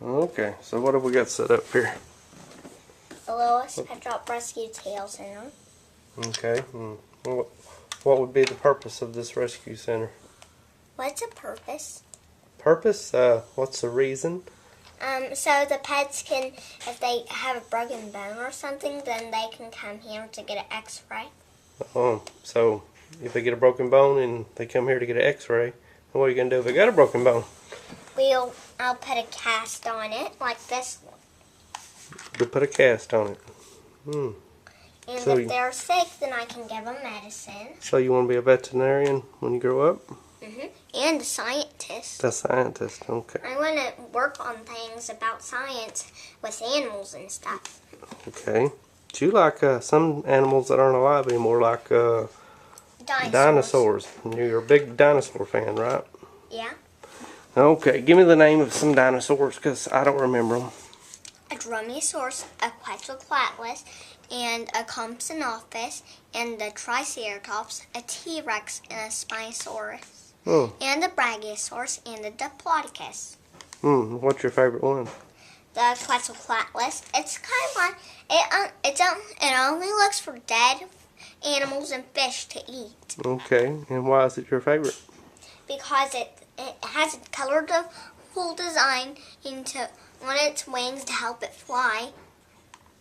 Okay, so what have we got set up here? The Littlest Pet Shop Rescue Tail Center. Okay. What would be the purpose of this rescue center? What's the purpose? Purpose? What's the reason? So the pets can, if they have a broken bone or something, then they can come here to get an x-ray. So if they get a broken bone and they come here to get an x-ray, then what are you going to do if they got a broken bone? I'll put a cast on it, like this one. You'll put a cast on it. And So if they're sick, then I can give them medicine. So you want to be a veterinarian when you grow up? And a scientist. A scientist, okay. I want to work on things about science with animals and stuff. Okay. Do you like some animals that aren't alive anymore, like dinosaurs? You're a big dinosaur fan, right? Yeah. Okay, give me the name of some dinosaurs, because I don't remember them. A dromaeosaurus, a quetzalcoatlus, and a compsognathus, and a triceratops, a T-rex, and a spinosaurus, and a brachiosaurus, and a diplodocus. What's your favorite one? The quetzalcoatlus. It's kind of like it only looks for dead animals and fish to eat. Okay, and why is it your favorite? Because it has a colorful design on its wings to help it fly,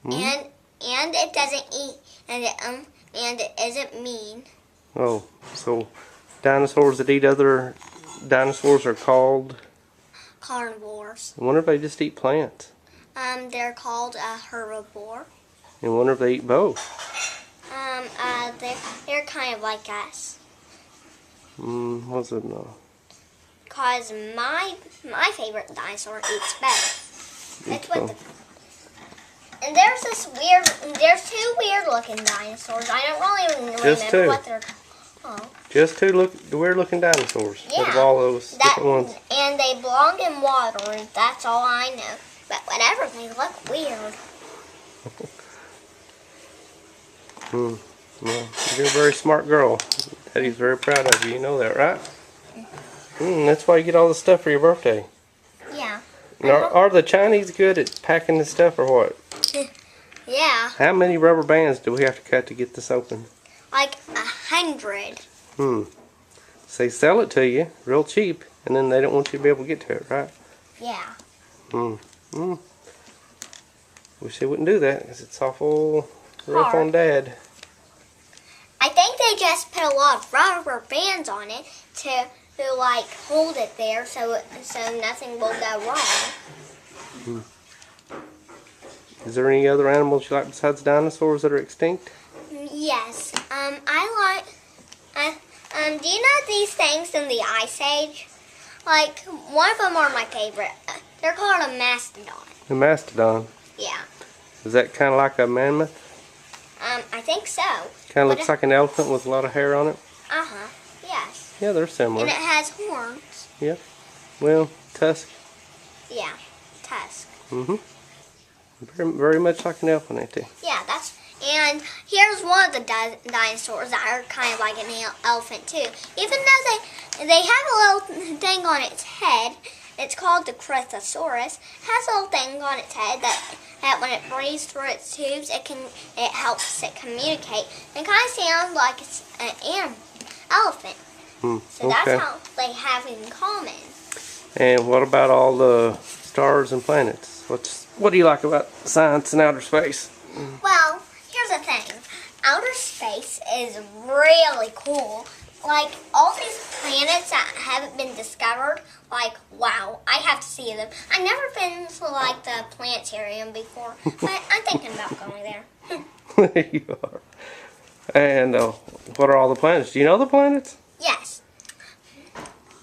and it doesn't eat, and it isn't mean. Oh, so dinosaurs that eat other dinosaurs are called Carnivores. I wonder if they just eat plants. They're called a herbivore. And I wonder if they eat both. They're kind of like us. What's it no? Cause my favorite dinosaur eats both. It's what and there's two weird looking dinosaurs. I don't really remember what they're called. Just two weird looking dinosaurs. Yeah. Out of all those different ones. And they belong in water, and that's all I know. But whatever, they look weird. Well, you're a very smart girl. Daddy's very proud of you. You know that, right? That's why you get all the stuff for your birthday. Yeah. Are the Chinese good at packing this stuff or what? Yeah. How many rubber bands do we have to cut to get this open? Like 100. So they sell it to you real cheap, and then they don't want you to be able to get to it, right? Yeah. Wish they wouldn't do that, because it's awful rough on Dad. I think they just put a lot of rubber bands on it to like hold it there so nothing will go wrong. Is there any other animals you like besides dinosaurs that are extinct? Yes. Do you know these things in the Ice Age? Like, one of them are my favorite. They're called a mastodon. A mastodon? Yeah. Is that kind of like a mammoth? I think so. Kind of looks like an elephant with a lot of hair on it? Yes. Yeah, they're similar. And it has horns. Yep. Well, tusk. Yeah, tusk. Very, very much like an elephant, ain't they? Yeah, and here's one of the dinosaurs that are kind of like an elephant too. Even though they have a little thing on its head, it's called the Cryptosaurus. It has a little thing on its head that when it breathes through its tubes, it helps it communicate. It kind of sounds like it's an elephant. So that's how they have in common. And what about all the stars and planets? What do you like about science and outer space? Well, here's the thing. Outer space is really cool. Like, all these planets that haven't been discovered, like, wow, I have to see them. I've never been to, like, the planetarium before, but I'm thinking about going there. There you are. And what are all the planets? Do you know the planets? Yes.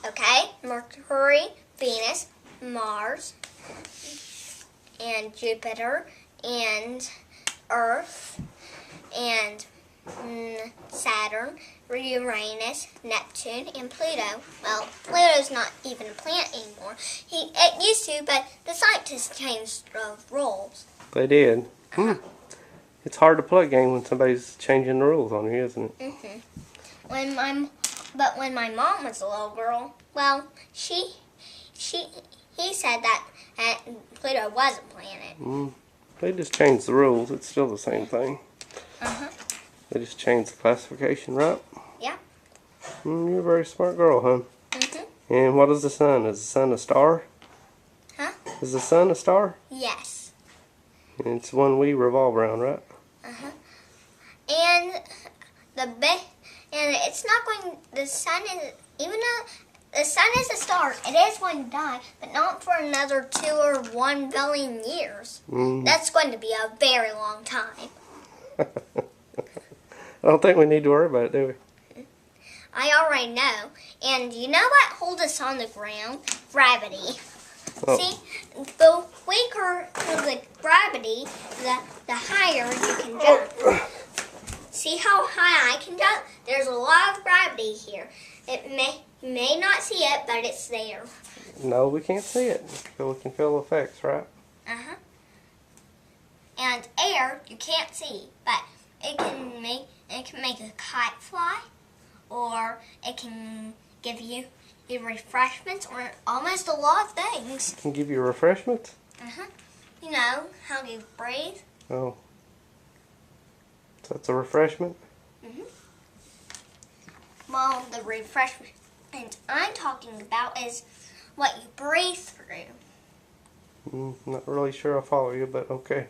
Okay, Mercury, Venus, Mars, and Jupiter, and Earth, and Saturn, Uranus, Neptune, and Pluto. Well, Pluto's not even a planet anymore. It used to, but the scientists changed the rules. They did. It's hard to play a game when somebody's changing the rules on you, isn't it? When my mom was a little girl, well, he said that and Pluto was a planet. They just changed the rules. It's still the same thing. Uh-huh. They just changed the classification, right? Yeah. You're a very smart girl, huh? Mm-hmm. And what is the sun? Is the sun a star? Huh? Is the sun a star? Yes. And it's one we revolve around, right? Uh-huh. And it's not going. The sun is, even though the sun is a star, it is going to die, but not for another 2 or 1 billion years. That's going to be a very long time. I don't think we need to worry about it, do we? I already know. And you know what holds us on the ground? Gravity. Oh. See, the weaker the gravity, the higher you can jump. See how high I can jump? There's a lot of gravity here. You may not see it, but it's there. No, we can't see it. But we can feel the effects, right? Uh-huh. And air, you can't see, but it can make a kite fly, or it can give you refreshments, or almost a lot of things. It can give you refreshments? Uh-huh. You know, how you breathe. Oh. So that's a refreshment? Mm-hmm. Well, the refreshment I'm talking about is what you breathe through. Not really sure I follow you, but okay.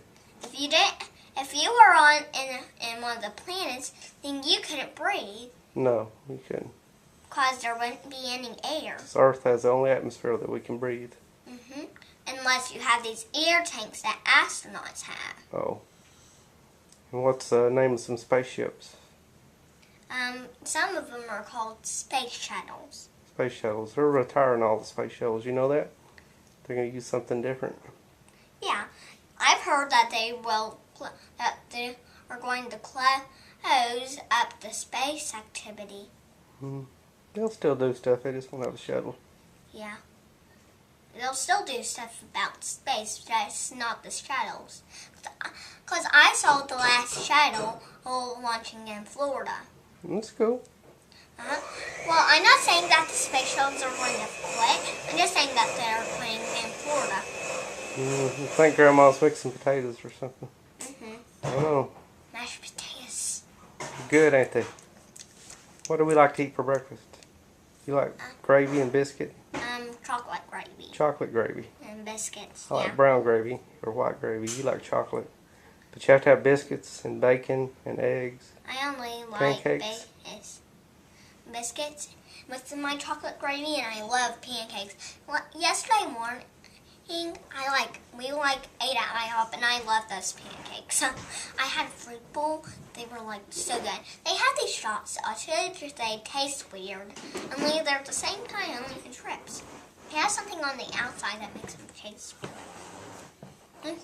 If you were on in one of the planets, then you couldn't breathe. No, we couldn't. Because there wouldn't be any air. This Earth has the only atmosphere that we can breathe. Mm-hmm. Unless you have these air tanks that astronauts have. Oh. And what's the name of some spaceships? Some of them are called space shuttles. Space shuttles. They're retiring all the space shuttles. You know that? They're going to use something different. Yeah. I've heard that they are going to close up the space activity. They'll still do stuff. They just won't have a shuttle. Yeah. They'll still do stuff about space, just not the shuttles. Because I saw the last shuttle launching in Florida. That's cool. Well, I'm not saying that the space shuttles are going to quit. I'm just saying that they're playing in Florida. I think Grandma's mixing potatoes or something. I don't know. Mashed potatoes. Good, ain't they? What do we like to eat for breakfast? You like gravy and biscuit? Chocolate gravy. Chocolate gravy. And biscuits. I like brown gravy or white gravy. You like chocolate. But you have to have biscuits and bacon and eggs. I only like Pancakes. Biscuits with my chocolate gravy, and I love pancakes. Yesterday morning, we ate at IHOP, and I love those pancakes. I had a fruit bowl. They were so good. They had these shots. They taste weird, only they're at the same time on strips. It has something on the outside that makes them taste weird.